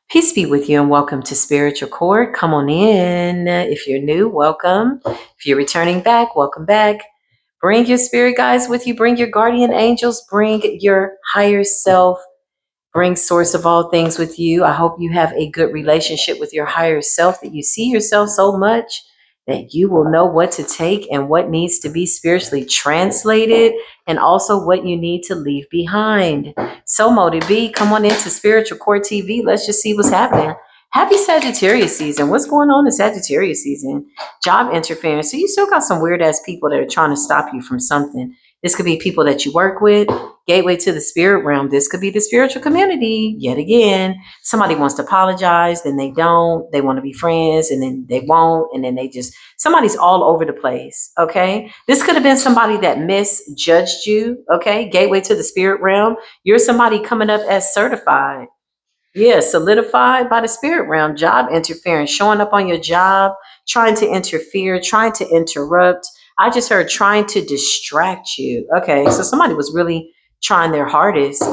Peace be with you and welcome to Spiritual Court. Come on in. If you're new, welcome. If you're returning back, welcome back. Bring your spirit guides with you. Bring your guardian angels. Bring your higher self. Bring source of all things with you. I hope you have a good relationship with your higher self, that you see yourself so much that you will know what to take and what needs to be spiritually translated, and also what you need to leave behind. So Motive B, come on into Spiritual Court TV. Let's just see what's happening. Happy Sagittarius season. What's going on in Sagittarius season? Job interference. So you still got some weird ass people that are trying to stop you from something. This could be people that you work with. Gateway to the spirit realm. This could be the spiritual community. Yet again, somebody wants to apologize, then they don't. They want to be friends, and then they won't. And then somebody's all over the place. Okay. This could have been somebody that misjudged you. Okay. Gateway to the spirit realm. You're somebody coming up as certified. Yeah, solidified by the spirit realm. Job interference, showing up on your job, trying to interfere, trying to interrupt. I just heard trying to distract you. Okay, so somebody was really trying their hardest.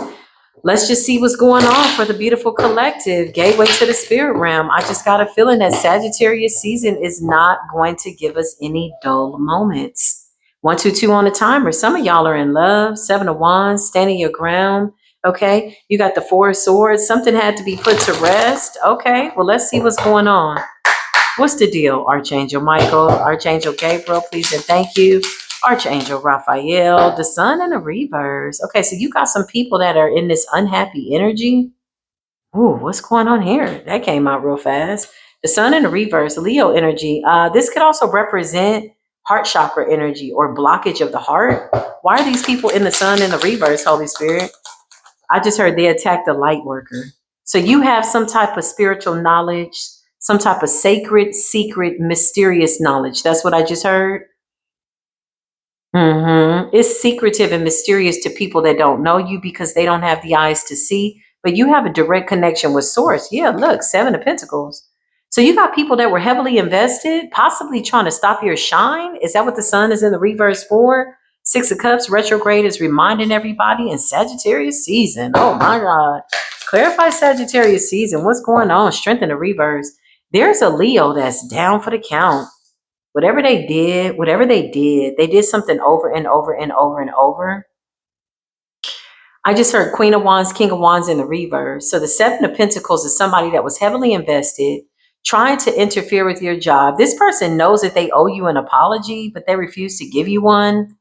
Let's just see what's going on for the beautiful collective. Gateway to the spirit realm. I just got a feeling that Sagittarius season is not going to give us any dull moments. 122 on the timer. Some of y'all are in love. 7 of Wands, standing your ground. Okay, you got the 4 of Swords. Something had to be put to rest. Okay, well, let's see what's going on. What's the deal, Archangel Michael, Archangel Gabriel, please and thank you. Archangel Raphael, the sun in the reverse. Okay, so you got some people that are in this unhappy energy. Ooh, what's going on here? That came out real fast. The sun in the reverse, Leo energy. This could also represent heart chakra energy or blockage of the heart. Why are these people in the sun in the reverse, Holy Spirit? I just heard they attacked a light worker. So you have some type of spiritual knowledge, some type of sacred, secret, mysterious knowledge. That's what I just heard. It's secretive and mysterious to people that don't know you because they don't have the eyes to see. But you have a direct connection with Source. Yeah, look, 7 of Pentacles. So you got people that were heavily invested, possibly trying to stop your shine. Is that what the sun is in the reverse for? 6 of Cups retrograde is reminding everybody in Sagittarius season. Oh my God. Clarify Sagittarius season. What's going on? Strength in the reverse. There's a Leo that's down for the count. Whatever they did something over and over and over and over. I just heard Queen of Wands, King of Wands in the reverse. So the 7 of Pentacles is somebody that was heavily invested, trying to interfere with your job. This person knows that they owe you an apology, but they refuse to give you one.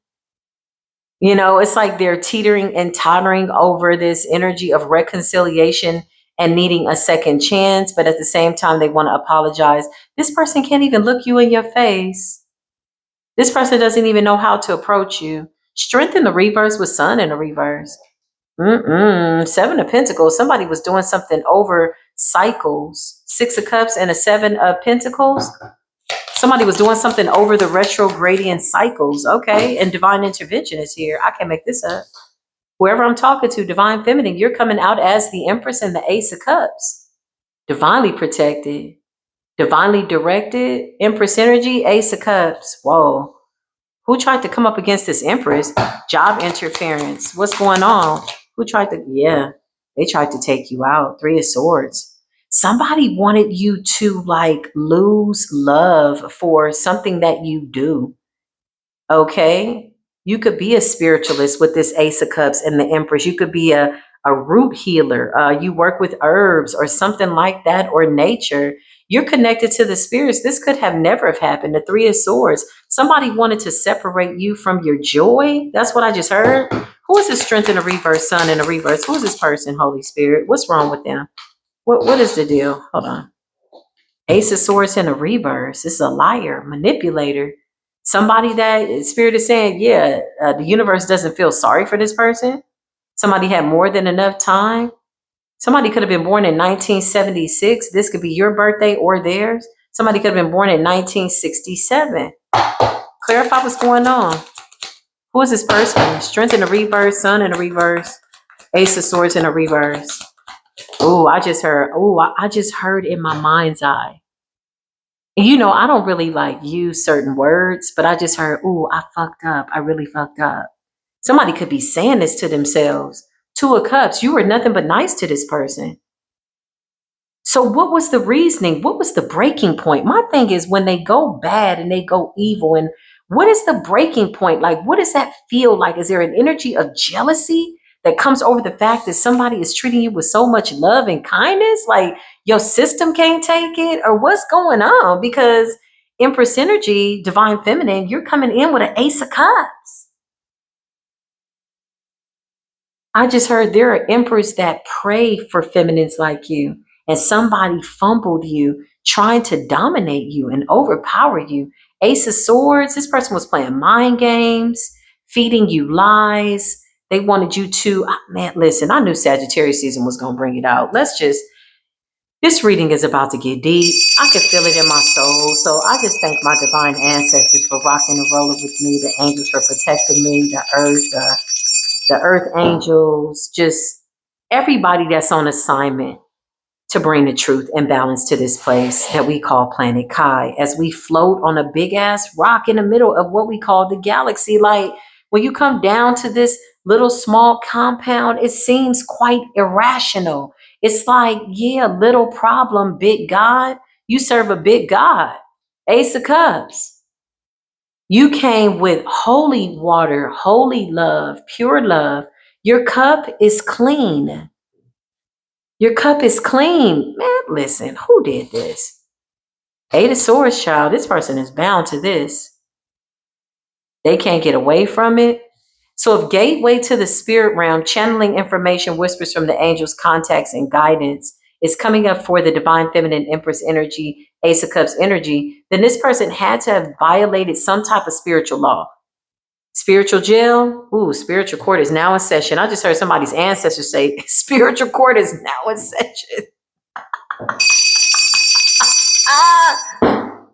You know, it's like they're teetering and tottering over this energy of reconciliation and needing a second chance, but at the same time, they want to apologize. This person can't even look you in your face. This person doesn't even know how to approach you. Strength in the reverse with sun in the reverse. 7 of Pentacles. Somebody was doing something over cycles. 6 of Cups and a 7 of Pentacles. Somebody was doing something over the retrogradian cycles. Okay, and divine intervention is here. I can't make this up. Whoever I'm talking to, divine feminine, you're coming out as the Empress and the Ace of Cups. Divinely protected, divinely directed. Empress energy, Ace of Cups. Whoa. Who tried to come up against this Empress? Job interference. What's going on? Who tried to, yeah, they tried to take you out. 3 of Swords. Somebody wanted you to like lose love for something that you do. Okay. You could be a spiritualist with this Ace of Cups and the Empress. You could be a root healer. You work with herbs or something like that, or nature. You're connected to the spirits. This could have never have happened. The 3 of Swords. Somebody wanted to separate you from your joy. That's what I just heard. Who is this strength in the reverse, sun in the reverse? Who is this person, Holy Spirit? What's wrong with them? What is the deal? Hold on. Ace of Swords in the reverse. This is a liar, manipulator. Somebody that spirit is saying, yeah, the universe doesn't feel sorry for this person. Somebody had more than enough time. Somebody could have been born in 1976. This could be your birthday or theirs. Somebody could have been born in 1967. Clarify what's going on. Who is this person? Strength in the reverse, sun in the reverse, Ace of Swords in the reverse. Oh, I just heard in my mind's eye. You know, I don't really like use certain words, but I just heard, oh, I fucked up. I really fucked up. Somebody could be saying this to themselves. 2 of Cups, you were nothing but nice to this person. So what was the reasoning? What was the breaking point? My thing is when they go bad and they go evil, and what is the breaking point? Like, what does that feel like? Is there an energy of jealousy that comes over the fact that somebody is treating you with so much love and kindness? Like your system can't take it, or what's going on? Because Empress energy, divine feminine, you're coming in with an Ace of Cups. I just heard there are emperors that pray for feminines like you, and somebody fumbled you, trying to dominate you and overpower you. Ace of Swords, this person was playing mind games, feeding you lies. They wanted you to, man, listen, I knew Sagittarius season was going to bring it out. This reading is about to get deep. I can feel it in my soul. So I just thank my divine ancestors for rocking and rolling with me, the angels for protecting me, the earth angels, just everybody that's on assignment to bring the truth and balance to this place that we call Planet Kai, as we float on a big ass rock in the middle of what we call the galaxy. Like when you come down to this little small compound, it seems quite irrational. It's like, yeah, little problem, big God. You serve a big God. Ace of Cups. You came with holy water, holy love, pure love. Your cup is clean. Your cup is clean. Man, listen, who did this? Eight of Swords, child. This person is bound to this. They can't get away from it. So if gateway to the spirit realm, channeling information, whispers from the angels, contacts, and guidance is coming up for the divine feminine empress energy, Ace of Cups energy, then this person had to have violated some type of spiritual law. Spiritual jail. Ooh, spiritual court is now in session. I just heard somebody's ancestors say spiritual court is now in session.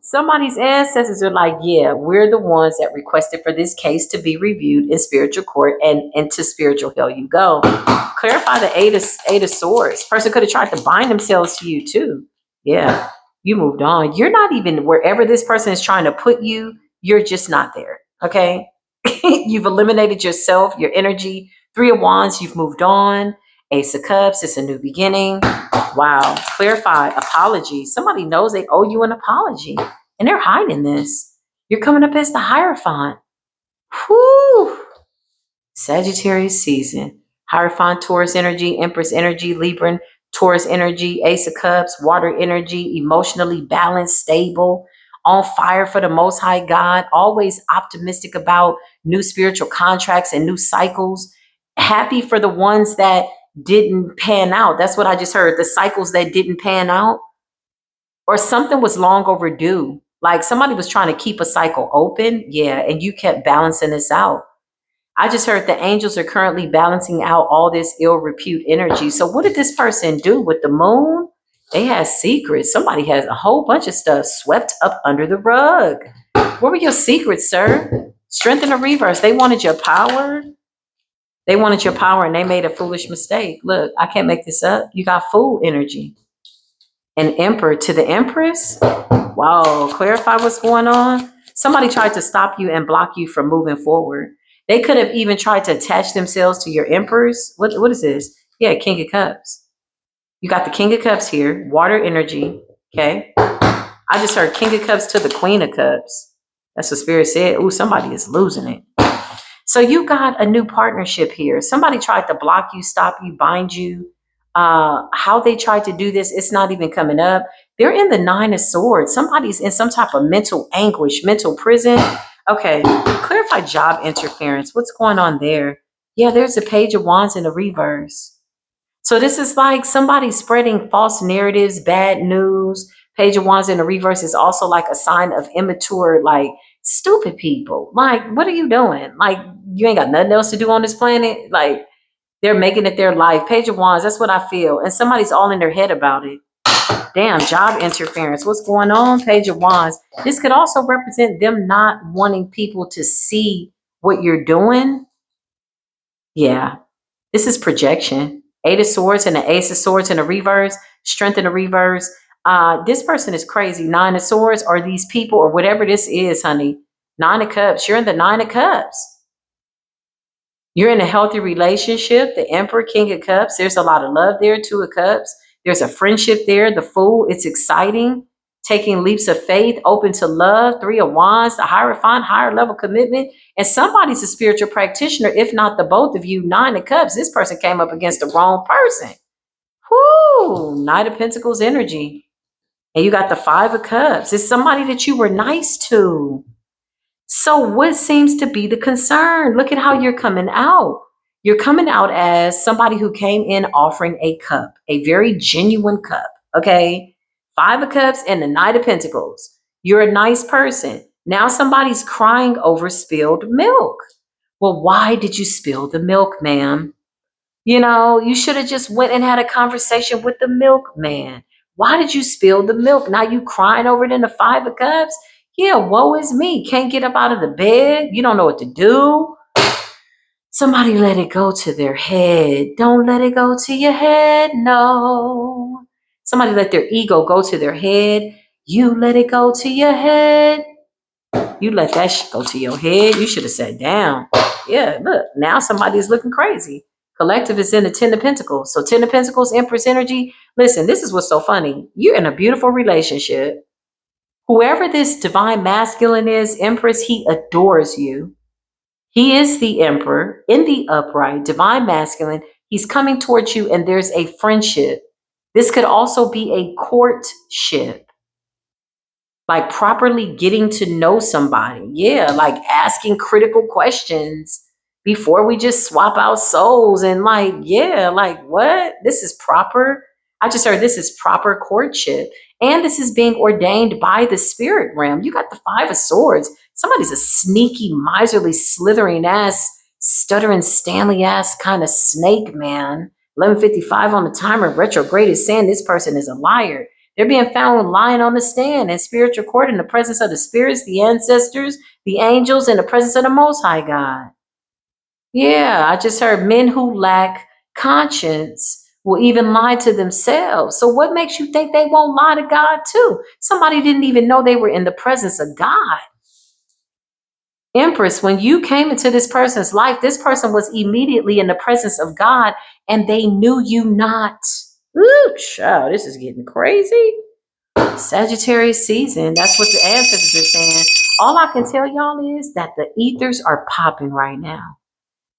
Somebody's ancestors are like, yeah, we're the ones that requested for this case to be reviewed in spiritual court, and into spiritual hell you go. Clarify the eight of swords. Person could have tried to bind themselves to you too. Yeah, you moved on. You're not even wherever this person is trying to put you. You're just not there. Okay. You've eliminated yourself, your energy. Three of Wands, you've moved on. Ace of Cups, it's a new beginning. Wow. Clarify, apology. Somebody knows they owe you an apology, and they're hiding this. You're coming up as the Hierophant. Whew. Sagittarius season. Hierophant, Taurus energy, Empress energy, Libran, Taurus energy, Ace of Cups, water energy, emotionally balanced, stable, on fire for the Most High God, always optimistic about new spiritual contracts and new cycles. Happy for the ones that didn't pan out. That's what I just heard. The cycles that didn't pan out, or something was long overdue. Like somebody was trying to keep a cycle open. Yeah. And you kept balancing this out. I just heard the angels are currently balancing out all this ill repute energy. So what did this person do with the moon? They had secrets. Somebody has a whole bunch of stuff swept up under the rug. What were your secrets, sir? Strength in the reverse. They wanted your power. They wanted your power, and they made a foolish mistake. Look, I can't make this up. You got fool energy. An emperor to the empress. Wow, clarify what's going on. Somebody tried to stop you and block you from moving forward. They could have even tried to attach themselves to your emperors. What is this? Yeah, King of Cups. You got the King of Cups here, water energy. Okay. I just heard King of Cups to the Queen of Cups. That's what Spirit said. Ooh, somebody is losing it. So you got a new partnership here. Somebody tried to block you, stop you, bind you. How they tried to do this, it's not even coming up. They're in the Nine of Swords. Somebody's in some type of mental anguish, mental prison. Okay, clarify job interference. What's going on there? Yeah, there's a Page of Wands in the reverse. So this is like somebody spreading false narratives, bad news. Page of Wands in the reverse is also like a sign of immature, like stupid people. Like, what are you doing? Like, you ain't got nothing else to do on this planet? Like, they're making it their life. Page of Wands, that's what I feel. And somebody's all in their head about it. Damn, job interference. What's going on? Page of Wands. This could also represent them not wanting people to see what you're doing. Yeah, this is projection. Eight of Swords and the Ace of Swords in the reverse. Strength in the reverse. This person is crazy. Nine of Swords, or these people, or whatever this is, honey. Nine of Cups. You're in the Nine of Cups. You're in a healthy relationship. The Emperor, King of Cups. There's a lot of love there. Two of Cups. There's a friendship there. The Fool, it's exciting. Taking leaps of faith, open to love. Three of Wands, the Hierophant, higher level commitment. And somebody's a spiritual practitioner, if not the both of you. Nine of Cups, this person came up against the wrong person. Whoo, Knight of Pentacles energy. And you got the Five of Cups. It's somebody that you were nice to. So what seems to be the concern? Look at how you're coming out. You're coming out as somebody who came in offering a cup, a very genuine cup, okay? Five of Cups and the Knight of Pentacles. You're a nice person. Now somebody's crying over spilled milk. Well, why did you spill the milk, ma'am? You know, you should have just went and had a conversation with the milkman. Why did you spill the milk? Now you crying over it in the Five of Cups? Yeah, woe is me. Can't get up out of the bed. You don't know what to do. Somebody let it go to their head. Don't let it go to your head. No. Somebody let their ego go to their head. You let it go to your head. You let that go to your head. You should have sat down. Yeah, look, now somebody's looking crazy. Collective is in the Ten of Pentacles. So Ten of Pentacles, Empress energy. Listen, this is what's so funny. You're in a beautiful relationship. Whoever this divine masculine is, Empress, he adores you. He is the emperor in the upright, divine masculine. He's coming towards you and there's a friendship. This could also be a courtship. Like properly getting to know somebody. Yeah, like asking critical questions before we just swap out souls and like, yeah, like what? This is proper. I just heard this is proper courtship. And this is being ordained by the spirit realm. You got the Five of Swords. Somebody's a sneaky, miserly, slithering ass, stuttering Stanley ass kind of snake, man. 11:55 on the timer. Retrograde is saying this person is a liar. They're being found lying on the stand in spiritual court in the presence of the spirits, the ancestors, the angels, in the presence of the Most High God. Yeah, I just heard men who lack conscience will even lie to themselves. So what makes you think they won't lie to God too? Somebody didn't even know they were in the presence of God. Empress, when you came into this person's life, this person was immediately in the presence of God and they knew you not. Ooh, child, this is getting crazy. Sagittarius season. That's what the ancestors are saying. All I can tell y'all is that the ethers are popping right now.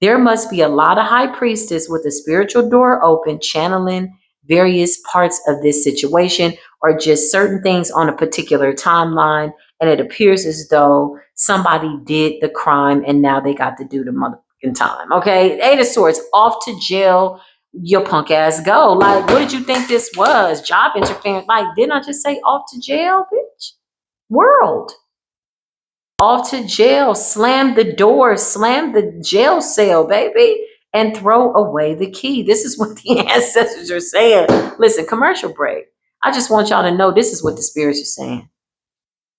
There must be a lot of high priestess with a spiritual door open, channeling various parts of this situation or just certain things on a particular timeline. And it appears as though somebody did the crime and now they got to do the motherfucking time. Okay. Eight of Swords, off to jail. Your punk ass go. Like, what did you think this was? Job interference. Like, didn't I just say off to jail, bitch? World. Off to jail, slam the door, slam the jail cell, baby, and throw away the key. This is what the ancestors are saying. Listen, commercial break. I just want y'all to know this is what the spirits are saying.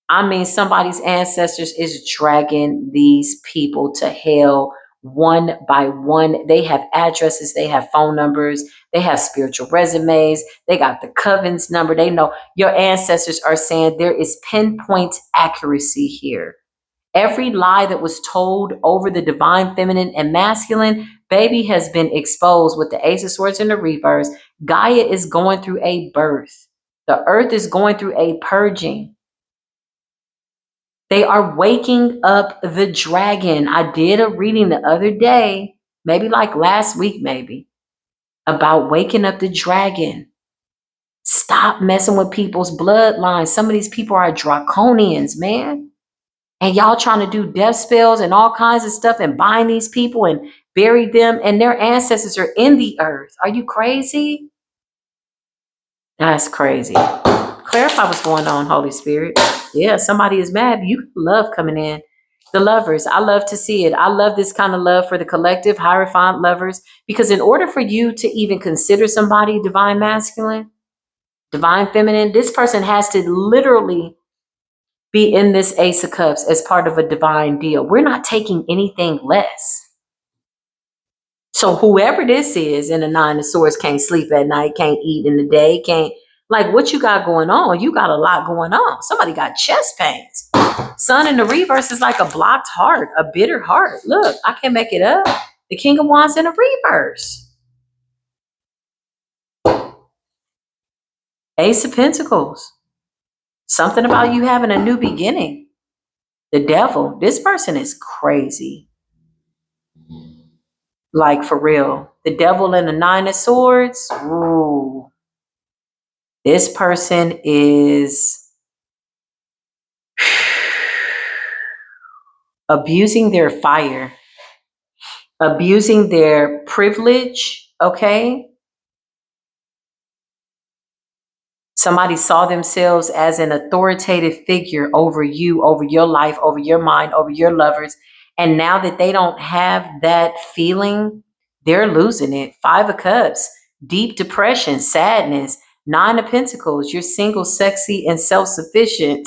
I mean, somebody's ancestors is dragging these people to hell one by one. They have addresses, they have phone numbers, they have spiritual resumes, they got the covens number. They know your ancestors are saying there is pinpoint accuracy here. Every lie that was told over the divine feminine and masculine, baby, has been exposed with the Ace of Swords in the reverse. Gaia is going through a birth. The earth is going through a purging. They are waking up the dragon. I did a reading the other day, maybe like last week, maybe, about waking up the dragon. Stop messing with people's bloodlines. Some of these people are draconians, man. And y'all trying to do death spells and all kinds of stuff and bind these people and bury them, and their ancestors are in the earth. Are you crazy? That's crazy. Clarify what's going on, Holy Spirit. Yeah, somebody is mad. You love coming in. The lovers, I love to see it. I love this kind of love for the collective, Hierophant lovers, because in order for you to even consider somebody divine masculine, divine feminine, this person has to literally be in this Ace of Cups as part of a divine deal. We're not taking anything less. So whoever this is in the Nine of Swords can't sleep at night, can't eat in the day, can't, like, what you got going on? You got a lot going on. Somebody got chest pains. Sun in the reverse is like a blocked heart, a bitter heart. Look, I can't make it up. The King of Wands in the reverse. Ace of Pentacles. Something about you having a new beginning. The Devil. This person is crazy. Like, for real. The Devil and the Nine of Swords. Ooh. This person is abusing their fire, abusing their privilege, okay? Somebody saw themselves as an authoritative figure over you, over your life, over your mind, over your lovers. And now that they don't have that feeling, they're losing it. Five of Cups, deep depression, sadness. Nine of Pentacles, you're single, sexy, and self-sufficient.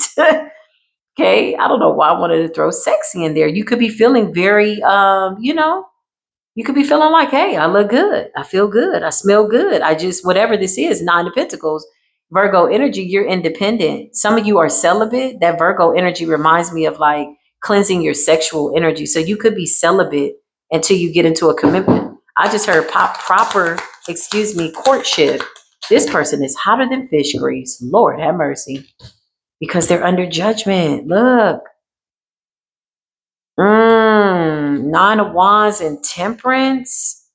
Okay, I don't know why I wanted to throw sexy in there. You could be feeling very, you could be feeling like, hey, I look good. I feel good. I smell good. I just, whatever this is, Nine of Pentacles, Virgo energy, you're independent. Some of you are celibate. That Virgo energy reminds me of like cleansing your sexual energy. So you could be celibate until you get into a commitment. I just heard courtship. This person is hotter than fish grease. Lord have mercy. Because they're under judgment. Look. Nine of Wands and Temperance.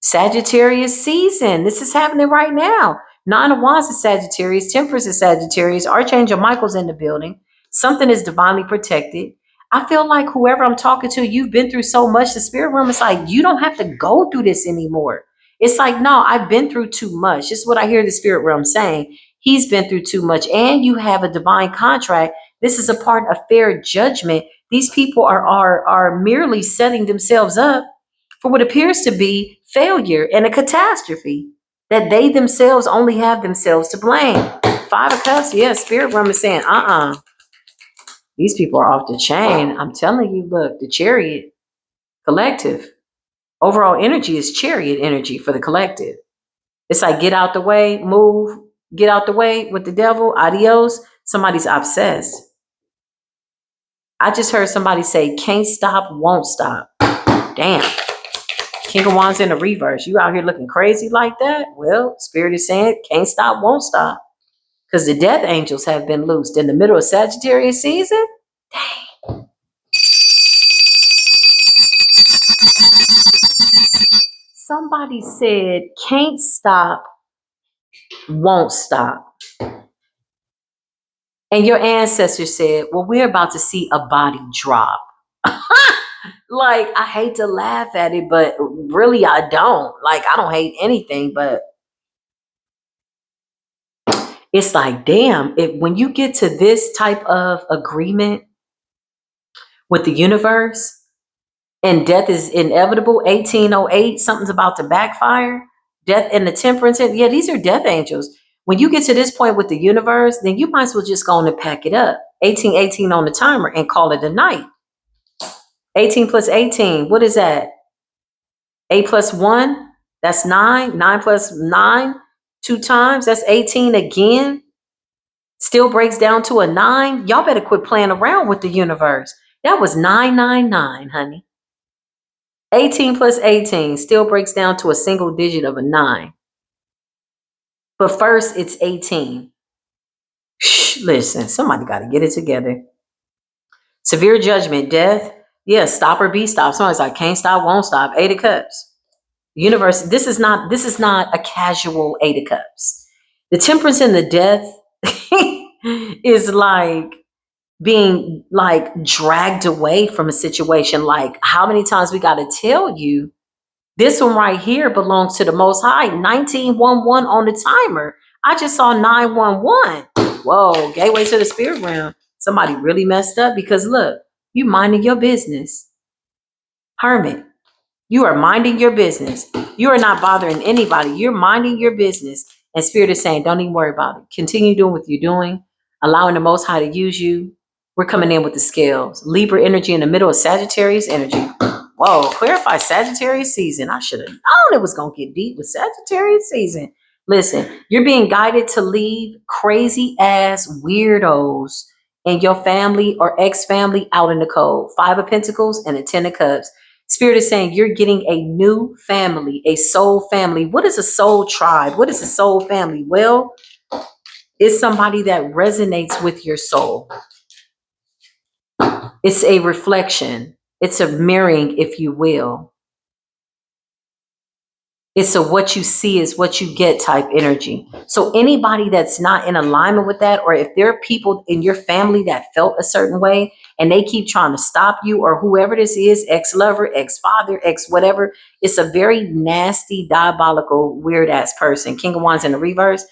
Sagittarius season. This is happening right now. Nine of Wands is Sagittarius. Temperance is Sagittarius. Archangel Michael's in the building. Something is divinely protected. I feel like whoever I'm talking to, you've been through so much. The spirit realm is like, you don't have to go through this anymore. It's like, no, I've been through too much. This is what I hear the spirit realm saying. He's been through too much, and you have a divine contract. This is a part of fair judgment. These people are merely setting themselves up for what appears to be failure and a catastrophe that they themselves only have themselves to blame. Five of Cups, yeah, spirit realm is saying, these people are off the chain. I'm telling you, look, the Chariot collective, overall energy is Chariot energy for the collective. It's like, get out the way, move, get out the way with the devil, adios. Somebody's obsessed. I just heard somebody say, can't stop, won't stop. Damn. King of Wands in the reverse. You out here looking crazy like that? Well, Spirit is saying, can't stop, won't stop. Because the death angels have been loosed in the middle of Sagittarius season. Dang. Somebody said, can't stop, won't stop. And your ancestors said, well, we're about to see a body drop. Like, I hate to laugh at it, but really I don't. Like, I don't hate anything, but it's like, damn, when you get to this type of agreement with the universe and death is inevitable, 1808, something's about to backfire, death and the temperance, yeah, these are death angels. When you get to this point with the universe, then you might as well just go on and pack it up. 1818 on the timer and call it a night. 18 plus 18, what is that? 8 plus 1, that's 9. 9 plus 9, 2 times, that's 18 again. Still breaks down to a 9. Y'all better quit playing around with the universe. That was 999, honey. 18 plus 18 still breaks down to a single digit of a 9. But first, it's 18. Shh, listen, somebody got to get it together. Severe judgment, death. Yeah, stop or be stopped. Somebody's like, can't stop, won't stop. 8 of Cups. Universe, this is not a casual 8 of Cups. The temperance and the death is like being like dragged away from a situation. Like, how many times we got to tell you, this one right here belongs to the Most High. 1911 on the timer. I just saw 911. Whoa, gateway to the spirit realm. Somebody really messed up, because look, you minding your business. Hermit, you are minding your business. You are not bothering anybody. You're minding your business. And Spirit is saying, don't even worry about it. Continue doing what you're doing, allowing the Most High to use you. We're coming in with the scales. Libra energy in the middle of Sagittarius energy. Whoa, clarify Sagittarius season. I should have known it was going to get deep with Sagittarius season. Listen, you're being guided to leave crazy ass weirdos in your family or ex-family out in the cold. 5 of Pentacles and a 10 of Cups. Spirit is saying you're getting a new family, a soul family. What is a soul tribe? What is a soul family? Well, it's somebody that resonates with your soul. It's a reflection. It's a mirroring, if you will. It's a what you see is what you get type energy. So anybody that's not in alignment with that, or if there are people in your family that felt a certain way and they keep trying to stop you, or whoever this is, ex-lover, ex-father, ex-whatever, it's a very nasty, diabolical, weird-ass person. King of Wands in the reverse.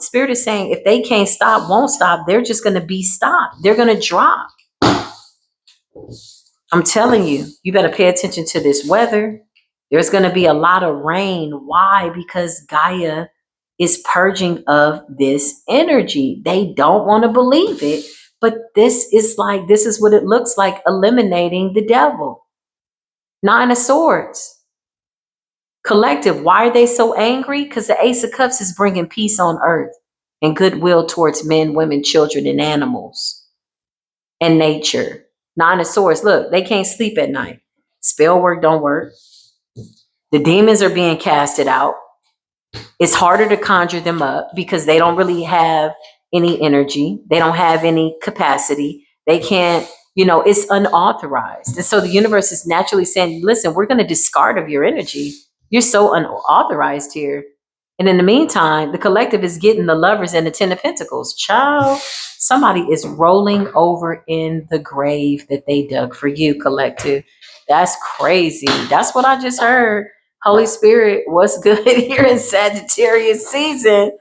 Spirit is saying if they can't stop, won't stop, they're just going to be stopped. They're going to drop. I'm telling you, you better pay attention to this weather. There's going to be a lot of rain. Why? Because Gaia is purging of this energy. They don't want to believe it, but this is what it looks like, eliminating the devil. Nine of Swords. Collective. Why are they so angry? Because the Ace of Cups is bringing peace on earth and goodwill towards men, women, children, and animals and nature. Nine of Swords. Look, they can't sleep at night. Spell work don't work. The demons are being casted out. It's harder to conjure them up because they don't really have any energy. They don't have any capacity. They can't, it's unauthorized. And so the universe is naturally saying, listen, we're going to discard of your energy. You're so unauthorized here. And in the meantime, the collective is getting the Lovers and the Ten of Pentacles. Child, somebody is rolling over in the grave that they dug for you, collective. That's crazy. That's what I just heard. Holy Spirit, what's good here in Sagittarius season?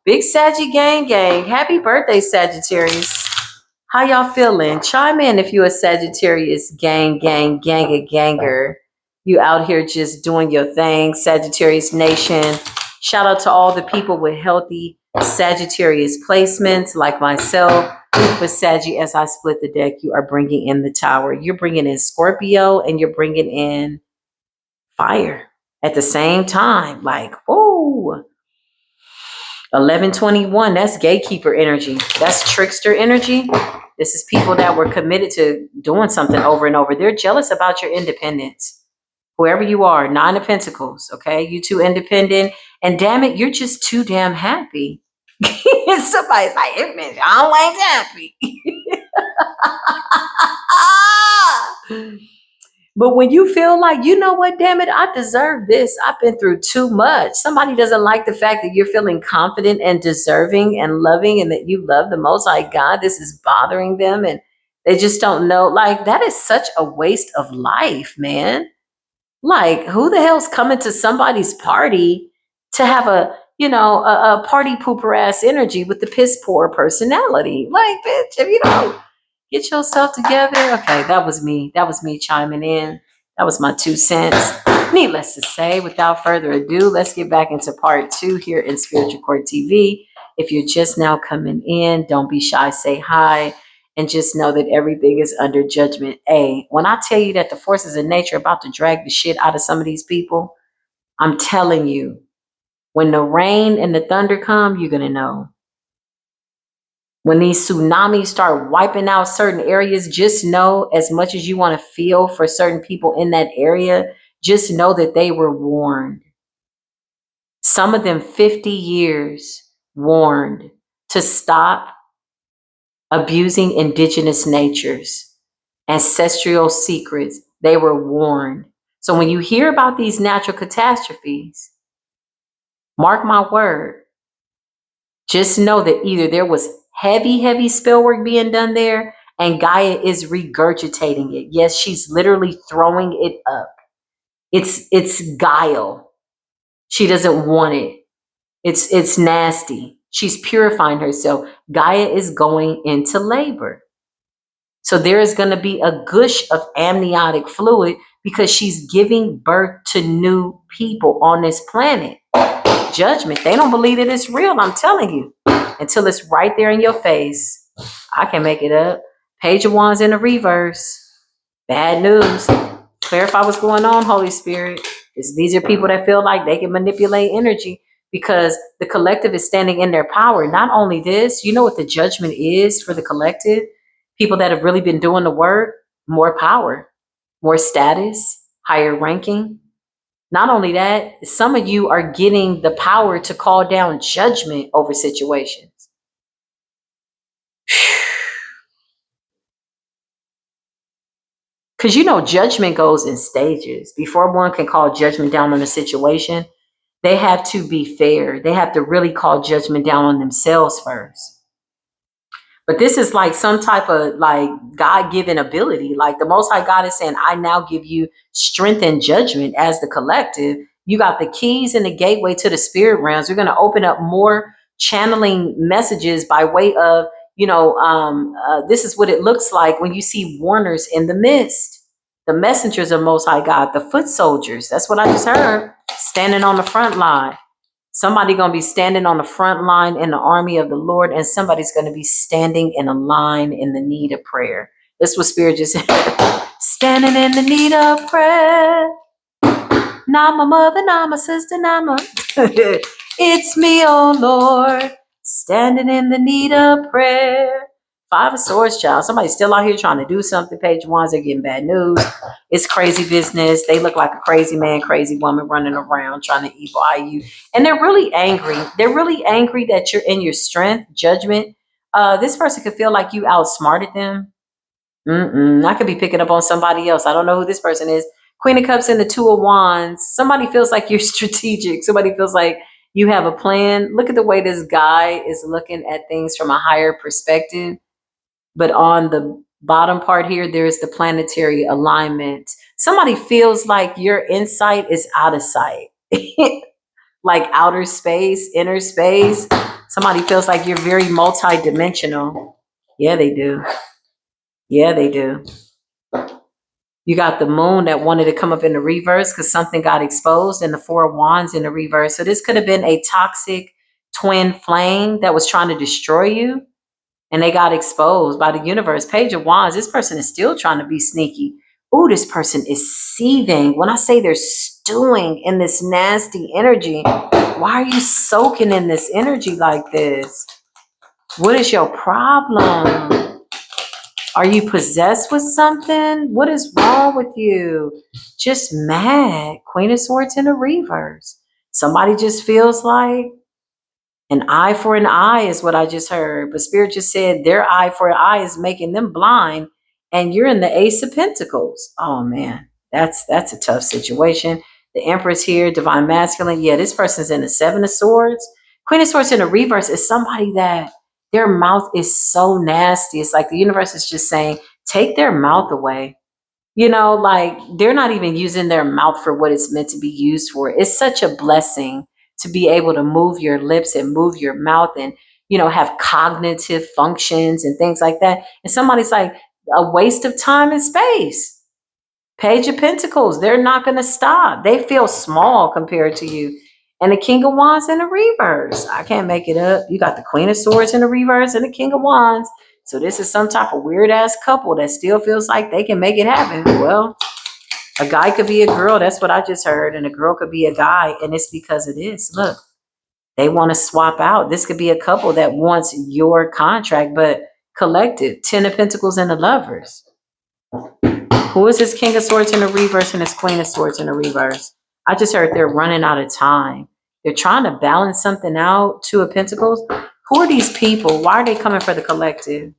Big Saggy gang gang. Happy birthday, Sagittarius. How y'all feeling? Chime in if you're a Sagittarius ganger. You out here just doing your thing, Sagittarius Nation. Shout out to all the people with healthy Sagittarius placements like myself. With Saggy, as I split the deck, you are bringing in the Tower. You're bringing in Scorpio and you're bringing in fire at the same time. Like, oh, 1121, that's gatekeeper energy. That's trickster energy. This is people that were committed to doing something over and over. They're jealous about your independence. Whoever you are, Nine of Pentacles, okay? You too independent. And damn it, you're just too damn happy. Somebody's like, I don't like happy. But when you feel like, you know what, damn it, I deserve this. I've been through too much. Somebody doesn't like the fact that you're feeling confident and deserving and loving and that you love the most. Like, God, this is bothering them. And they just don't know. Like, that is such a waste of life, man. Like, who the hell's coming to somebody's party to have a party pooper ass energy with the piss poor personality? Like, bitch, if you don't get yourself together. Okay, that was me. That was me chiming in. That was my 2 cents. Needless to say, without further ado, let's get back into part 2 here in Spiritual Court TV. If you're just now coming in, don't be shy, say hi, and just know that everything is under judgment. When I tell you that the forces of nature are about to drag the shit out of some of these people, I'm telling you, when the rain and the thunder come, you're going to know. When these tsunamis start wiping out certain areas, just know, as much as you want to feel for certain people in that area, just know that they were warned. Some of them 50 years warned to stop abusing indigenous natures, ancestral secrets. They were warned. So when you hear about these natural catastrophes, mark my word, just know that either there was heavy spell work being done there, and Gaia is regurgitating it. Yes, she's literally throwing it up. It's guile. She doesn't want it. It's nasty. She's purifying herself. Gaia is going into labor. So there is going to be a gush of amniotic fluid because she's giving birth to new people on this planet. Judgment. They don't believe that it's real. I'm telling you. Until it's right there in your face. I can make it up. Page of Wands in the reverse. Bad news. Clarify what's going on, Holy Spirit. These are people that feel like they can manipulate energy because the collective is standing in their power. Not only this, you know what the judgment is for the collective? People that have really been doing the work, more power. more status, higher ranking. Not only that, some of you are getting the power to call down judgment over situations. Because judgment goes in stages. Before one can call judgment down on a situation, they have to be fair. They have to really call judgment down on themselves first. But this is like some type of like God-given ability. Like the Most High God is saying, I now give you strength and judgment as the collective. You got the keys and the gateway to the spirit realms. We're going to open up more channeling messages by way of, this is what it looks like when you see warners in the mist. The messengers of Most High God, the foot soldiers. That's what I just heard, standing on the front line. Somebody going to be standing on the front line in the army of the Lord, and somebody's going to be standing in a line in the need of prayer. That's what Spirit just said. Standing in the need of prayer. Not my mother, not my sister, not my... It's me, oh Lord, standing in the need of prayer. Five of Swords, child. Somebody's still out here trying to do something. Page ones, they're getting bad news. It's crazy business. They look like a crazy man, crazy woman running around trying to evil eye you. And they're really angry. They're really angry that you're in your strength, judgment. This person could feel like you outsmarted them. I could be picking up on somebody else. I don't know who this person is. Queen of Cups and the Two of Wands. Somebody feels like you're strategic. Somebody feels like you have a plan. Look at the way this guy is looking at things from a higher perspective. But on the bottom part here, there's the planetary alignment. Somebody feels like your insight is out of sight. Like outer space, inner space. Somebody feels like you're very multi-dimensional. Yeah, they do. Yeah, they do. You got the moon that wanted to come up in the reverse because something got exposed, and the Four of Wands in the reverse. So this could have been a toxic twin flame that was trying to destroy you, and they got exposed by the universe. Page of Wands, this person is still trying to be sneaky. Ooh, this person is seething. When I say they're stewing in this nasty energy, why are you soaking in this energy like this? What is your problem? Are you possessed with something? What is wrong with you? Just mad. Queen of Swords in the reverse. Somebody just feels like an eye for an eye is what I just heard. But Spirit just said their eye for an eye is making them blind. And you're in the Ace of Pentacles. Oh man, that's a tough situation. The Empress here, Divine Masculine. Yeah, this person's in the Seven of Swords. Queen of Swords in the reverse is somebody that their mouth is so nasty. It's like the universe is just saying, take their mouth away. Like they're not even using their mouth for what it's meant to be used for. It's such a blessing to be able to move your lips and move your mouth and, have cognitive functions and things like that. And somebody's like, a waste of time and space. Page of Pentacles, they're not going to stop. They feel small compared to you. And the King of Wands in the reverse. I can't make it up. You got the Queen of Swords in the reverse and the King of Wands. So this is some type of weird ass couple that still feels like they can make it happen. Well, a guy could be a girl. That's what I just heard. And a girl could be a guy. And it's because of this. Look, they want to swap out. This could be a couple that wants your contract, but collective. 10 of Pentacles and the Lovers. Who is this King of Swords in the reverse and this Queen of Swords in the reverse? I just heard they're running out of time. They're trying to balance something out. Two of Pentacles. Who are these people? Why are they coming for the collective?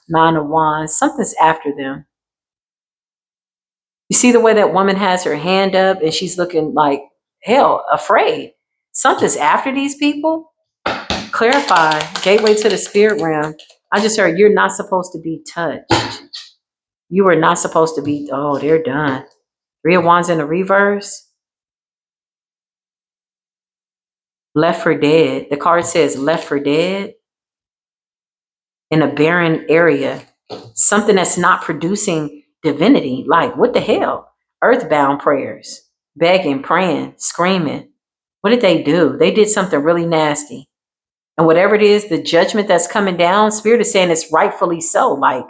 Nine of Wands. Something's after them. You see the way that woman has her hand up and she's looking like, hell, afraid. Something's after these people. Clarify. Gateway to the spirit realm. I just heard you're not supposed to be touched. You are not supposed to be. Oh, they're done. Three of Wands in the reverse. Left for dead. The card says left for dead. In a barren area. Something that's not producing divinity. Like, what the hell? Earthbound prayers. Begging, praying, screaming. What did they do? They did something really nasty. And whatever it is, the judgment that's coming down, Spirit is saying it's rightfully so. Like,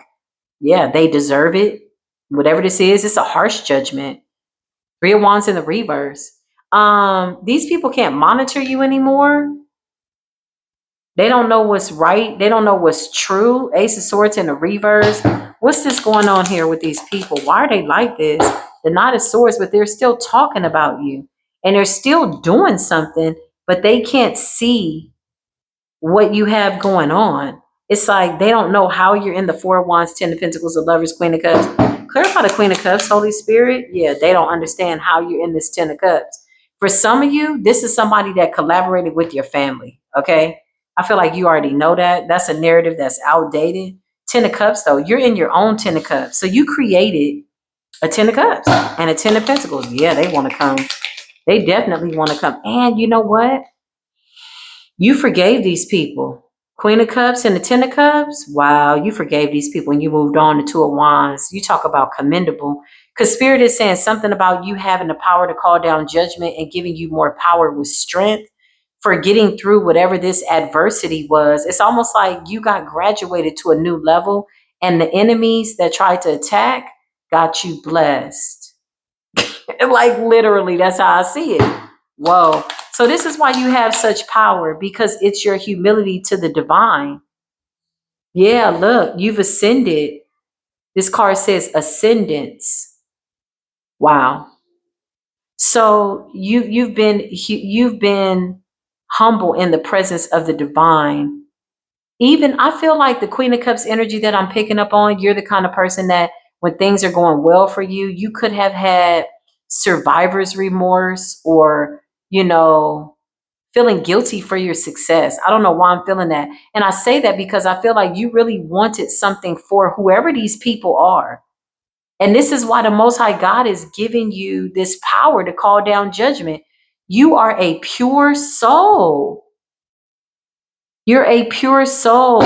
yeah, they deserve it. Whatever this is, it's a harsh judgment. Three of Wands in the reverse. These people can't monitor you anymore. They don't know what's right. They don't know what's true. Ace of Swords in the reverse. What's this going on here with these people? Why are they like this? The Knight of Swords, but they're still talking about you. And they're still doing something, but they can't see what you have going on. It's like they don't know how you're in the Four of Wands, Ten of Pentacles, the Lovers, Queen of Cups. Clarify the Queen of Cups, Holy Spirit. Yeah, they don't understand how you're in this Ten of Cups. For some of you, this is somebody that collaborated with your family, okay? I feel like you already know that. That's a narrative that's outdated. Ten of Cups, though, you're in your own Ten of Cups. So you created a Ten of Cups and a Ten of Pentacles. Yeah, they want to come. They definitely want to come. And you know what? You forgave these people. Queen of Cups and the Ten of Cups. Wow, you forgave these people and you moved on to Two of Wands. You talk about commendable. Because Spirit is saying something about you having the power to call down judgment and giving you more power with strength for getting through whatever this adversity was. It's almost like you got graduated to a new level and the enemies that tried to attack got you blessed. Like literally, that's how I see it. Whoa. So this is why you have such power, because it's your humility to the divine. Yeah, look, you've ascended. This card says ascendance. Wow. So you've been humble in the presence of the divine. Even I feel like the Queen of Cups energy that I'm picking up on, you're the kind of person that when things are going well for you, you could have had survivor's remorse or, feeling guilty for your success. I don't know why I'm feeling that. And I say that because I feel like you really wanted something for whoever these people are. And this is why the Most High God is giving you this power to call down judgment. You are a pure soul. You're a pure soul.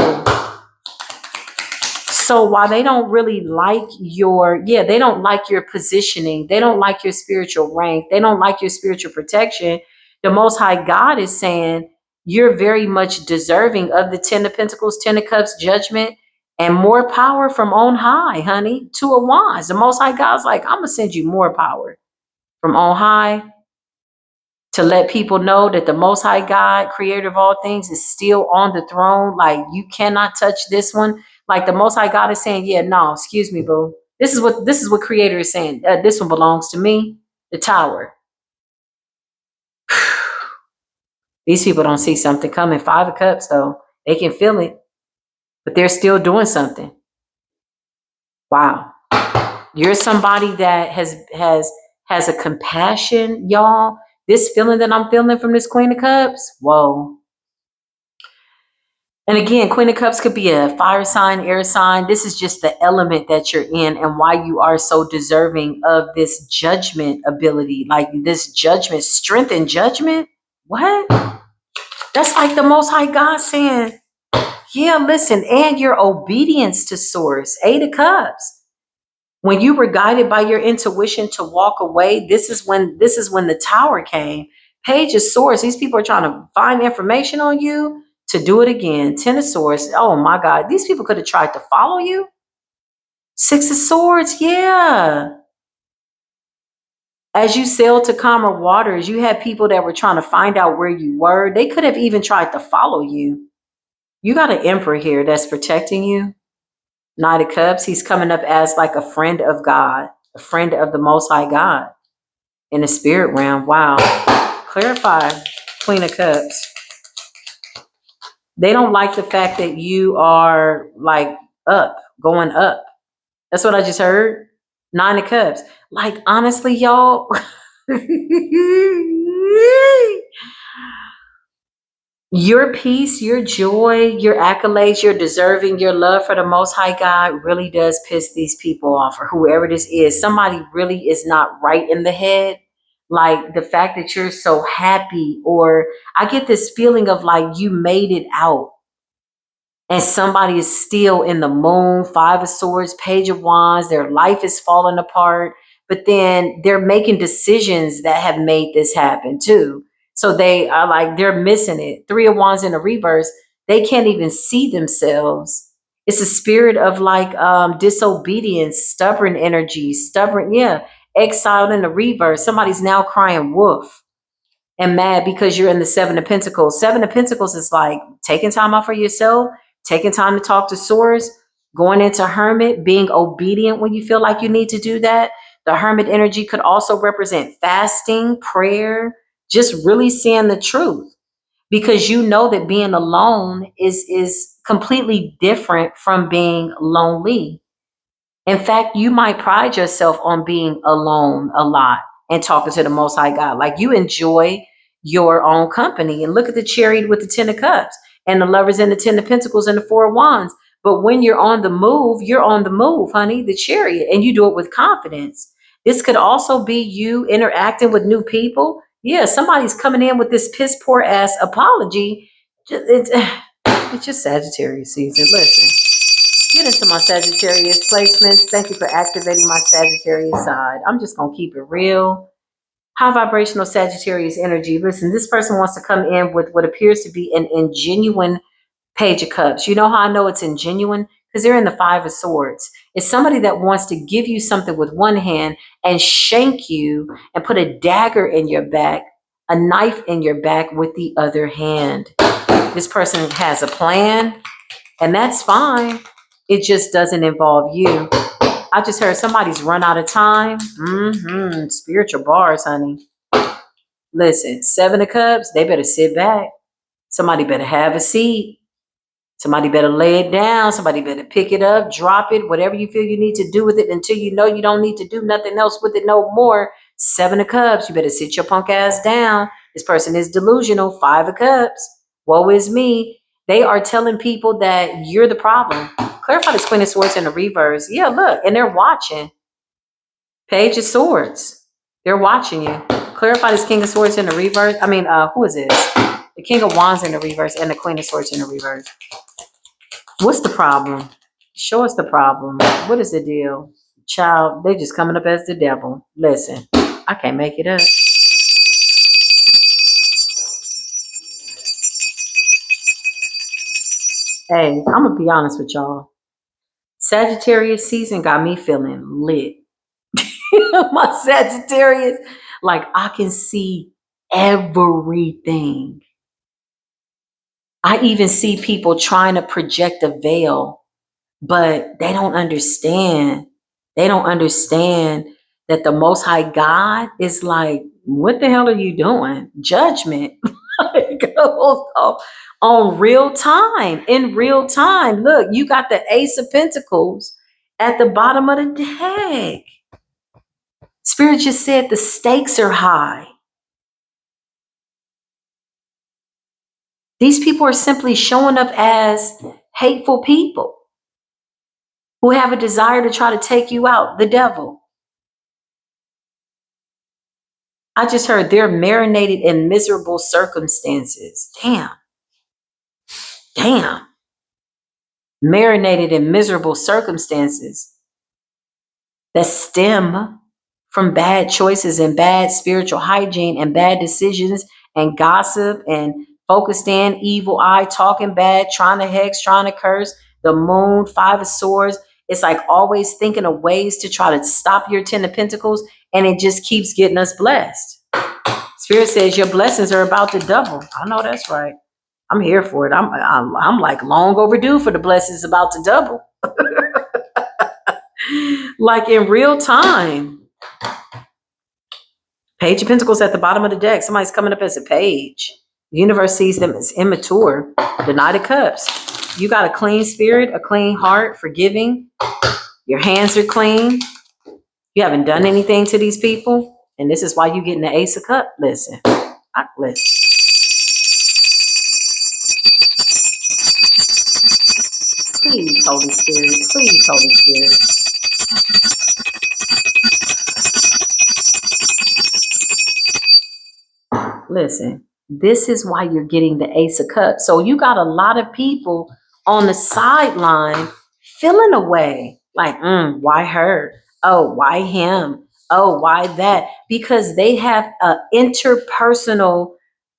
So while they don't really like they don't like your positioning, they don't like your spiritual rank, they don't like your spiritual protection, the Most High God is saying you're very much deserving of the Ten of Pentacles, Ten of Cups judgment, and more power from on high, honey. Two of Wands. The Most High God's like, I'm going to send you more power from on high to let people know that the Most High God, creator of all things, is still on the throne. Like, you cannot touch this one. Like, the Most High God is saying, yeah, no, excuse me, boo. This is what creator is saying. This one belongs to me, the tower. These people don't see something coming. Five of Cups, though. They can feel it, but they're still doing something. Wow. You're somebody that has a compassion, y'all. This feeling that I'm feeling from this Queen of Cups, whoa. And again, Queen of Cups could be a fire sign, air sign. This is just the element that you're in and why you are so deserving of this judgment ability. Like this judgment, strength and judgment. What? That's like the Most High God saying, yeah, listen, and your obedience to Source. Eight of Cups. When you were guided by your intuition to walk away, this is when the tower came. Page of Swords. These people are trying to find information on you to do it again. Ten of Swords. Oh my God. These people could have tried to follow you. Six of Swords. Yeah. As you sailed to calmer waters, you had people that were trying to find out where you were. They could have even tried to follow you. You got an Emperor here that's protecting you. Knight of Cups, he's coming up as like a friend of God, a friend of the Most High God in the spirit realm. Wow. Clarify, Queen of Cups. They don't like the fact that you are like going up. That's what I just heard. Nine of Cups. Like, honestly, y'all. Your peace, your joy, your accolades, your deserving, your love for the Most High God really does piss these people off, or whoever this is. Somebody really is not right in the head. Like the fact that you're so happy, or I get this feeling of like you made it out and somebody is still in the moon. Five of Swords, Page of Wands, their life is falling apart, but then they're making decisions that have made this happen too. So they are like, they're missing it. Three of Wands in the reverse, they can't even see themselves. It's a spirit of like disobedience, stubborn energy, yeah, exiled in the reverse. Somebody's now crying wolf. and mad because you're in the Seven of Pentacles. Seven of Pentacles is like taking time out for yourself, taking time to talk to source, going into hermit, being obedient when you feel like you need to do that. The hermit energy could also represent fasting, prayer, just really seeing the truth, because you know that being alone is completely different from being lonely. In fact, you might pride yourself on being alone a lot and talking to the Most High God. Like you enjoy your own company. And look at the chariot with the Ten of Cups and the lovers and the Ten of Pentacles and the Four of Wands. But when you're on the move, honey, the chariot, and you do it with confidence. This could also be you interacting with new people. Yeah, somebody's coming in with this piss poor ass apology. It's just Sagittarius season. Listen. Get into my Sagittarius placements. Thank you for activating my Sagittarius side. I'm just going to keep it real. High vibrational Sagittarius energy. Listen, this person wants to come in with what appears to be an ingenuine Page of Cups. You know how I know it's ingenuine? Because they're in the Five of Swords. It's somebody that wants to give you something with one hand and shank you and put a dagger in your back, a knife in your back with the other hand. This person has a plan, and that's fine. It just doesn't involve you. I just heard somebody's run out of time. Spiritual bars, honey. Listen, Seven of Cups, they better sit back. Somebody better have a seat. Somebody better lay it down. Somebody better pick it up, drop it, whatever you feel you need to do with it until you know you don't need to do nothing else with it no more. Seven of Cups, you better sit your punk ass down. This person is delusional. Five of Cups, woe is me. They are telling people that you're the problem. Clarify this Queen of Swords in the reverse. Yeah, look, and they're watching. Page of Swords, they're watching you. Clarify this King of Swords in the reverse. Who is this? The King of Wands in the reverse and the Queen of Swords in the reverse. What's the problem? Show us the problem. What is the deal? Child, they just coming up as the devil. Listen, I can't make it up. Hey, I'm going to be honest with y'all. Sagittarius season got me feeling lit. My Sagittarius, like I can see everything. I even see people trying to project a veil, but they don't understand. They don't understand that the Most High God is like, what the hell are you doing? Judgment. Like, on real time, in real time. Look, you got the Ace of Pentacles at the bottom of the deck. Spirit just said the stakes are high. These people are simply showing up as hateful people who have a desire to try to take you out, the devil. I just heard they're marinated in miserable circumstances. Damn. Marinated in miserable circumstances that stem from bad choices and bad spiritual hygiene and bad decisions and gossip and focused in, evil eye, talking bad, trying to hex, trying to curse. The moon, Five of Swords. It's like always thinking of ways to try to stop your Ten of Pentacles, and it just keeps getting us blessed. Spirit says your blessings are about to double. I know that's right. I'm here for it. I'm like long overdue for the blessings about to double. Like in real time. Page of Pentacles at the bottom of the deck. Somebody's coming up as a page. The universe sees them as immature. The Knight of Cups. You got a clean spirit, a clean heart, forgiving. Your hands are clean. You haven't done anything to these people. And this is why you're getting the Ace of Cups. Listen. Listen. Please, Holy Spirit. Please, Holy Spirit. Listen, this is why you're getting the Ace of Cups. So you got a lot of people on the sideline feeling away. Like, why her? Oh, why him? Oh, why that? Because they have an interpersonal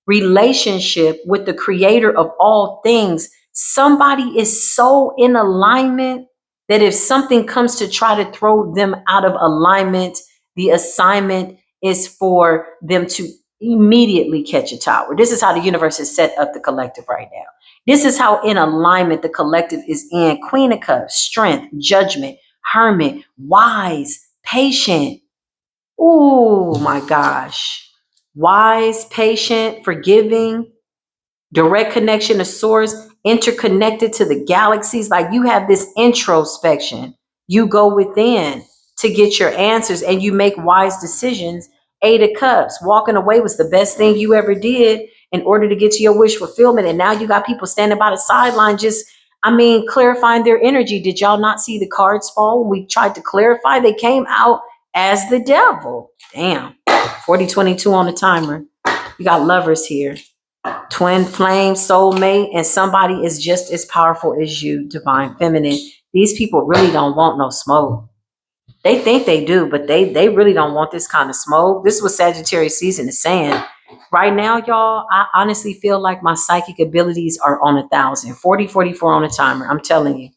relationship with the creator of all things. Somebody is so in alignment that if something comes to try to throw them out of alignment, the assignment is for them to immediately catch a tower. This is how the universe has set up the collective right now. This is how in alignment the collective is in. Queen of Cups, strength, judgment, hermit, wise, patient. Oh my gosh. Wise, patient, forgiving, direct connection to source, interconnected to the galaxies. Like you have this introspection. You go within to get your answers and you make wise decisions. Eight of Cups, walking away was the best thing you ever did in order to get to your wish fulfillment. And now you got people standing by the sideline just, clarifying their energy. Did y'all not see the cards fall? We tried to clarify. They came out as the devil. Damn. 4022 on the timer. You got lovers here. Twin flame, soulmate, and somebody is just as powerful as you, divine feminine. These people really don't want no smoke. They think they do, but they really don't want this kind of smoke. This is what Sagittarius season is saying. Right now, y'all, I honestly feel like my psychic abilities are on 1,000. 4044 on the timer. I'm telling you.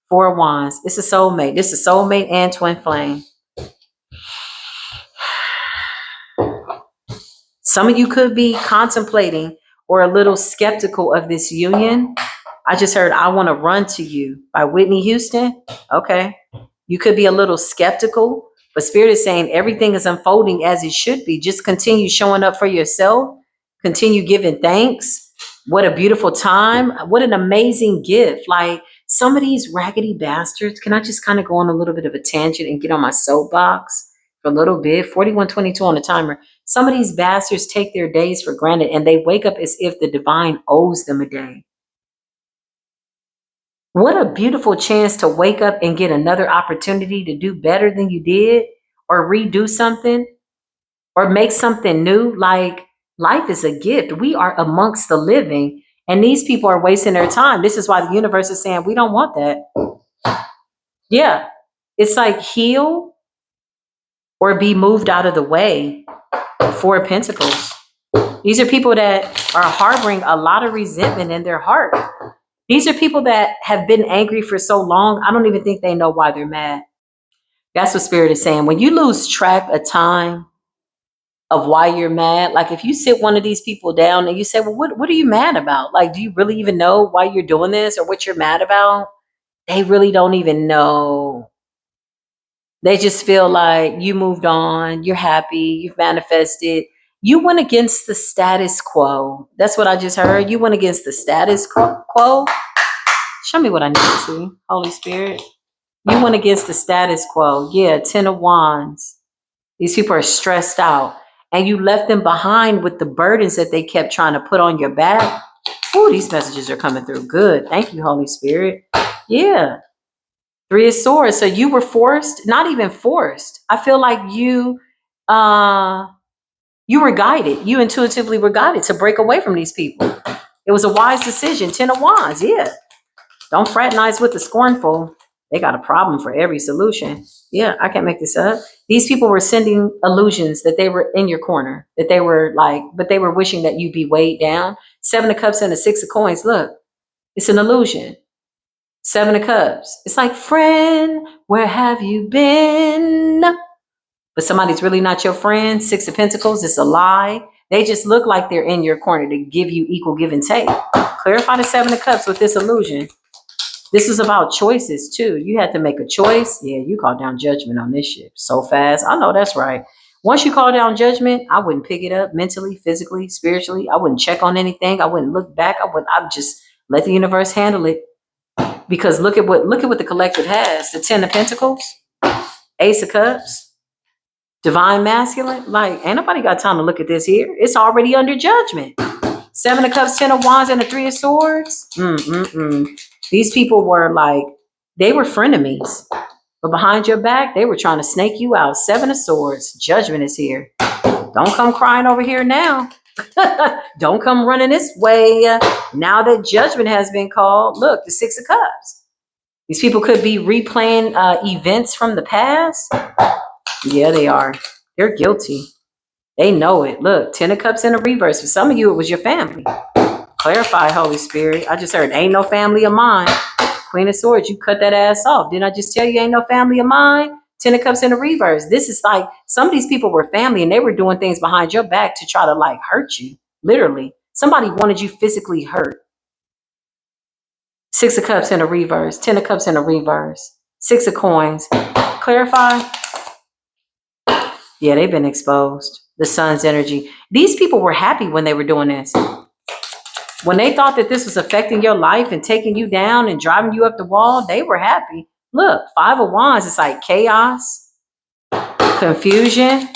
Four of Wands. It's a soulmate. This is soulmate and twin flame. Some of you could be contemplating or a little skeptical of this union. I just heard I Want to Run to You by Whitney Houston. Okay. You could be a little skeptical, but Spirit is saying everything is unfolding as it should be. Just continue showing up for yourself. Continue giving thanks. What a beautiful time. What an amazing gift. Like some of these raggedy bastards. Can I just kind of go on a little bit of a tangent and get on my soapbox for a little bit? 4122 on the timer. Some of these bastards take their days for granted and they wake up as if the divine owes them a day. What a beautiful chance to wake up and get another opportunity to do better than you did or redo something or make something new. Like life is a gift. We are amongst the living and these people are wasting their time. This is why the universe is saying we don't want that. Yeah. It's like heal or be moved out of the way. Four of Pentacles. These are people that are harboring a lot of resentment in their heart. These are people that have been angry for so long, I don't even think they know why they're mad. That's what Spirit is saying. When you lose track of time of why you're mad, like if you sit one of these people down and you say, well, what are you mad about? Like, do you really even know why you're doing this or what you're mad about? They really don't even know. They just feel like you moved on, you're happy, you've manifested. You went against the status quo. That's what I just heard. You went against the status quo. Show me what I need to see, Holy Spirit. You went against the status quo. Yeah, 10 of Wands. These people are stressed out. And you left them behind with the burdens that they kept trying to put on your back. Oh, these messages are coming through. Good. Thank you, Holy Spirit. Yeah. Three of Swords. So you were forced, not even forced. I feel like you were guided. You intuitively were guided to break away from these people. It was a wise decision. 10 of Wands. Yeah. Don't fraternize with the scornful. They got a problem for every solution. Yeah, I can't make this up. These people were sending illusions that they were in your corner, that they were like, but they were wishing that you be weighed down. 7 of Cups and the 6 of Coins. Look, it's an illusion. 7 of Cups. It's like, friend, where have you been? But somebody's really not your friend. 6 of Pentacles. It's a lie. They just look like they're in your corner to give you equal give and take. Clarify the 7 of Cups with this illusion. This is about choices too. You had to make a choice. Yeah, you called down judgment on this shit so fast. I know that's right. Once you call down judgment, I wouldn't pick it up mentally, physically, spiritually. I wouldn't check on anything. I wouldn't look back. I would just let the universe handle it. Because look at what the collective has. The 10 of Pentacles, Ace of Cups, Divine Masculine. Like, ain't nobody got time to look at this here. It's already under judgment. 7 of Cups, 10 of Wands, and the 3 of Swords. These people were like, they were frenemies. But behind your back, they were trying to snake you out. 7 of Swords. Judgment is here. Don't come crying over here now. Don't come running this way. Now that judgment has been called. Look, the 6 of Cups. These people could be replaying events from the past. Yeah, they are. They're guilty. They know it. Look, 10 of Cups in a reverse. For some of you, it was your family. Clarify, Holy Spirit. I just heard, ain't no family of mine. Queen of Swords, you cut that ass off. Didn't I just tell you ain't no family of mine? Ten of Cups in the reverse. This is like some of these people were family and they were doing things behind your back to try to like hurt you. Literally. Somebody wanted you physically hurt. Six of Cups in a reverse. Ten of Cups in a reverse. Six of Coins. Clarify. Yeah, they've been exposed. The Sun's energy. These people were happy when they were doing this. When they thought that this was affecting your life and taking you down and driving you up the wall, they were happy. Look, Five of Wands, it's like chaos, confusion.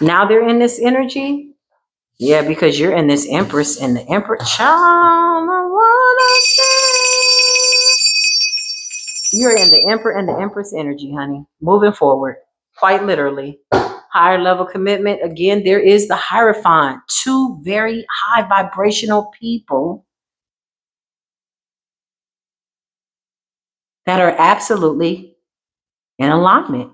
Now they're in this energy. Yeah, because you're in this Empress and the Empress. Child, I wanna say. You're in the Emperor and the Empress energy, honey. Moving forward, quite literally. Higher level commitment. Again, there is the Hierophant. Two very high vibrational people that are absolutely in alignment.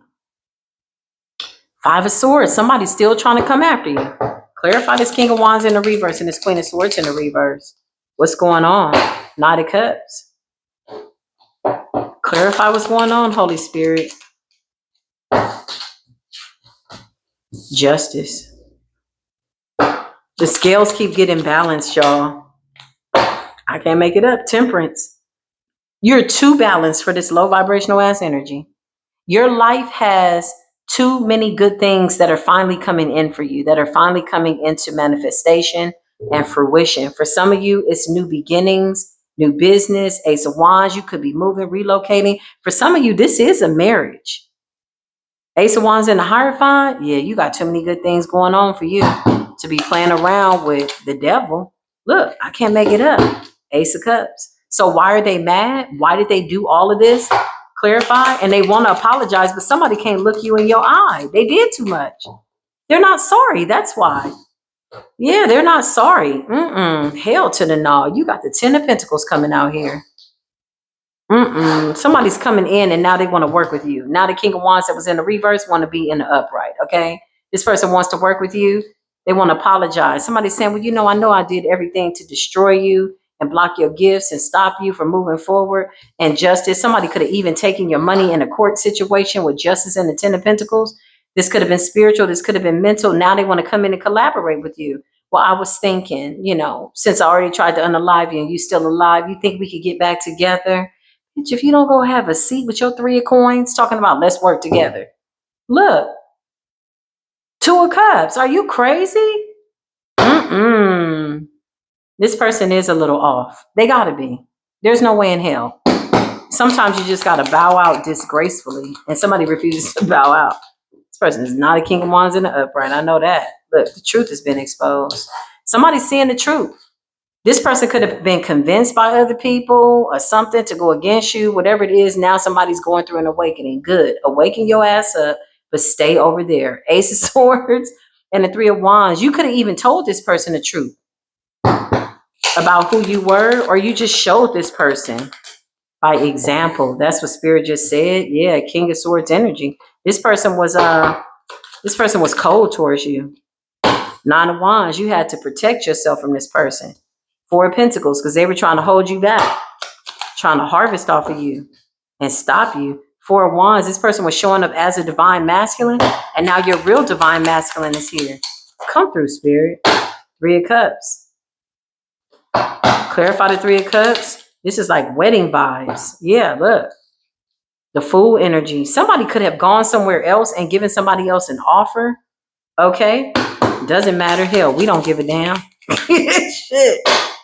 Five of Swords. Somebody's still trying to come after you. Clarify this King of Wands in the reverse and this Queen of Swords in the reverse. What's going on? Knight of Cups. Clarify what's going on, Holy Spirit. Justice. The scales keep getting balanced, y'all. I can't make it up. Temperance. You're too balanced for this low vibrational ass energy. Your life has too many good things that are finally coming in for you, that are finally coming into manifestation and fruition. For some of you, it's new beginnings, new business, Ace of Wands. You could be moving, relocating. For some of you, this is a marriage. Ace of Wands in the Hierophant. Yeah, you got too many good things going on for you to be playing around with the devil. Look, I can't make it up. Ace of Cups. So why are they mad? Why did they do all of this? Clarify. And they want to apologize, but somebody can't look you in your eye. They did too much. They're not sorry. That's why. Yeah, they're not sorry. Hell to the no. You got the Ten of Pentacles coming out here. Somebody's coming in and now they want to work with you. Now the King of Wands that was in the reverse want to be in the upright. Okay. This person wants to work with you. They want to apologize. Somebody's saying, well, I know I did everything to destroy you and block your gifts and stop you from moving forward. And justice. Somebody could have even taken your money in a court situation with justice and the Ten of Pentacles. This could have been spiritual. This could have been mental. Now they want to come in and collaborate with you. Well, I was thinking, since I already tried to unalive you and you still alive, you think we could get back together? Bitch, if you don't go have a seat with your Three of Coins, talking about let's work together. Look, Two of Cups. Are you crazy? This person is a little off. They gotta be. There's no way in hell. Sometimes you just gotta bow out disgracefully, and somebody refuses to bow out. This person is not a King of Wands in the upright. I know that. Look, the truth has been exposed. Somebody's seeing the truth. This person could have been convinced by other people or something to go against you, whatever it is. Now somebody's going through an awakening. Good. Awaken your ass up, but stay over there. Ace of Swords and the Three of Wands. You could have even told this person the truth about who you were, or you just showed this person by example. That's what Spirit just said. Yeah, King of Swords energy. This person was cold towards you. Nine of Wands. You had to protect yourself from this person. Four of Pentacles, because they were trying to hold you back, trying to harvest off of you and stop you. Four of Wands, this person was showing up as a divine masculine, and now your real divine masculine is here. Come through, Spirit. Three of Cups. Clarify the Three of Cups. This is like wedding vibes. Yeah, look. The Fool energy. Somebody could have gone somewhere else and given somebody else an offer. Okay? Doesn't matter. Hell, we don't give a damn. Shit.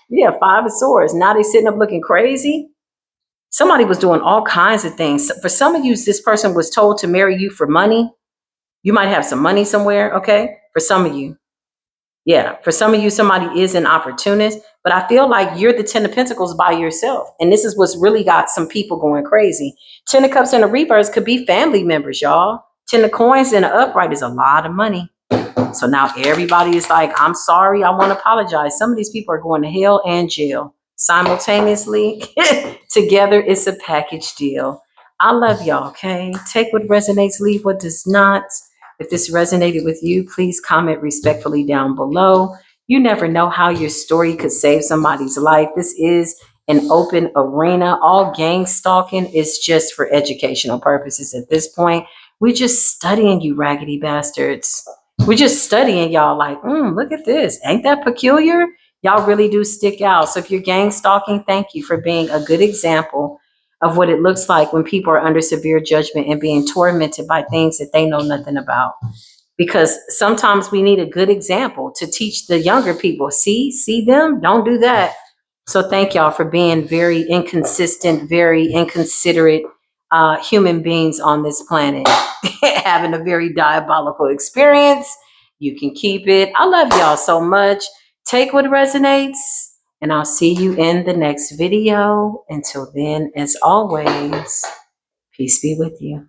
Yeah, Five of Swords. Now they sitting up looking crazy. Somebody was doing all kinds of things. For some of you, this person was told to marry you for money. You might have some money somewhere, okay? For some of you. Yeah, for some of you, somebody is an opportunist. But I feel like you're the Ten of Pentacles by yourself. And this is what's really got some people going crazy. Ten of Cups in the reverse could be family members, y'all. Ten of Coins in the upright is a lot of money. So now everybody is like, I'm sorry, I want to apologize. Some of these people are going to hell and jail simultaneously. Together, it's a package deal. I love y'all, okay? Take what resonates, leave what does not. If this resonated with you, please comment respectfully down below. You never know how your story could save somebody's life. This is an open arena. All gang stalking is just for educational purposes at this point. We're just studying you raggedy bastards. We're just studying y'all like, look at this. Ain't that peculiar? Y'all really do stick out. So if you're gang stalking, thank you for being a good example of what it looks like when people are under severe judgment and being tormented by things that they know nothing about. Because sometimes we need a good example to teach the younger people. See them? Don't do that. So thank y'all for being very inconsistent, very inconsiderate human beings on this planet, having a very diabolical experience. You can keep it. I love y'all so much. Take what resonates, and I'll see you in the next video. Until then, as always, peace be with you.